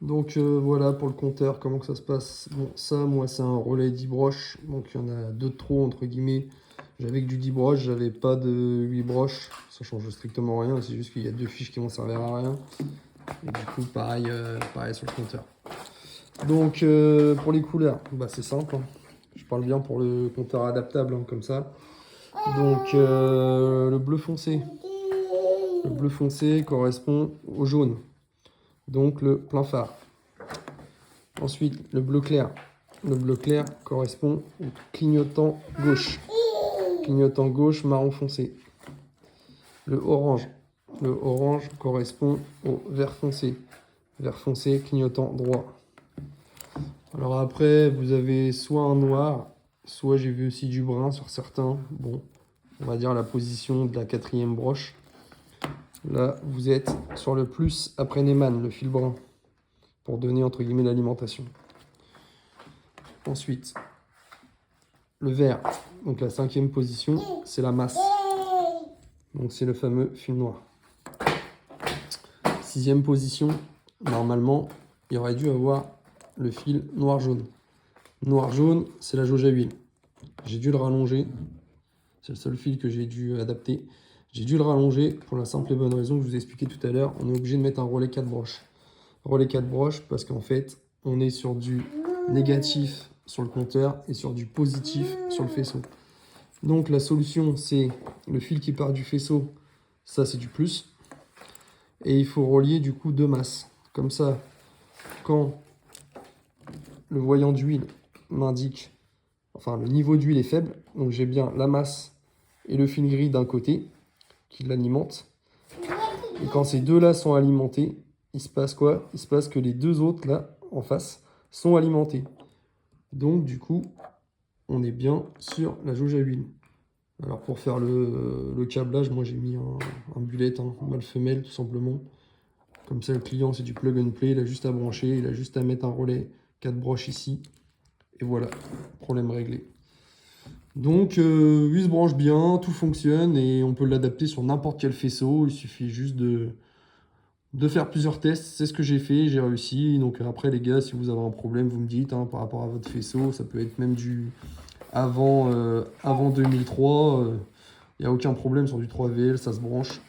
Donc voilà pour le compteur, comment que ça se passe. Bon, ça, moi, c'est un relais 10 broches. Donc il y en a deux de trop, entre guillemets. J'avais que du 10 broches, j'avais pas de 8 broches. Ça change strictement rien, c'est juste qu'il y a deux fiches qui vont servir à rien. Et du coup, pareil, pareil sur le compteur. Donc pour les couleurs, bah, c'est simple, hein. Je parle bien pour le compteur adaptable, hein, comme ça. Donc le bleu foncé. Le bleu foncé correspond au jaune. Donc le plein phare. Ensuite, le bleu clair. Le bleu clair correspond au clignotant gauche. Clignotant gauche, marron foncé. Le orange. Le orange correspond au vert foncé. Vert foncé, clignotant droit. Alors après, vous avez soit un noir, soit j'ai vu aussi du brun sur certains. Bon, on va dire la position de la quatrième broche. Là, vous êtes sur le plus après Neyman, le fil brun, pour donner entre guillemets l'alimentation. Ensuite, le vert, donc la cinquième position, c'est la masse. Donc c'est le fameux fil noir. Sixième position, normalement, il aurait dû avoir le fil noir-jaune. Noir-jaune, c'est la jauge à huile. J'ai dû le rallonger. C'est le seul fil que j'ai dû adapter. J'ai dû le rallonger pour la simple et bonne raison que je vous ai expliqué tout à l'heure. On est obligé de mettre un relais 4 broches. Relais 4 broches parce qu'en fait, on est sur du négatif sur le compteur et sur du positif sur le faisceau. Donc la solution, c'est le fil qui part du faisceau. Ça, c'est du plus. Et il faut relier du coup deux masses. Comme ça, quand le voyant d'huile m'indique, enfin le niveau d'huile est faible, donc j'ai bien la masse et le fil gris d'un côté qui l'alimente. Et quand ces deux-là sont alimentés, il se passe quoi? Il se passe que les deux autres là en face sont alimentés. Donc du coup, on est bien sur la jauge à huile. Alors pour faire le câblage, moi j'ai mis un bullet, mâle femelle tout simplement. Comme ça le client c'est du plug and play, il a juste à brancher, il a juste à mettre un relais 4 broches ici. Et voilà, problème réglé. Donc il se branche bien, tout fonctionne et on peut l'adapter sur n'importe quel faisceau. Il suffit juste de faire plusieurs tests. C'est ce que j'ai fait, j'ai réussi. Donc après les gars, si vous avez un problème, vous me dites par rapport à votre faisceau. Ça peut être même du avant 2003. Il n'y a aucun problème sur du 3VL, ça se branche.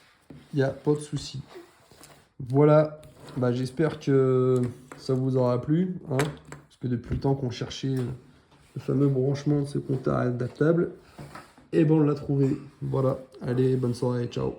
Il n'y a pas de souci. Voilà, bah, j'espère que ça vous aura plu. Parce que depuis le temps qu'on cherchait le fameux branchement de ce compteur adaptable, et ben on l'a trouvé. Voilà, allez, bonne soirée, ciao.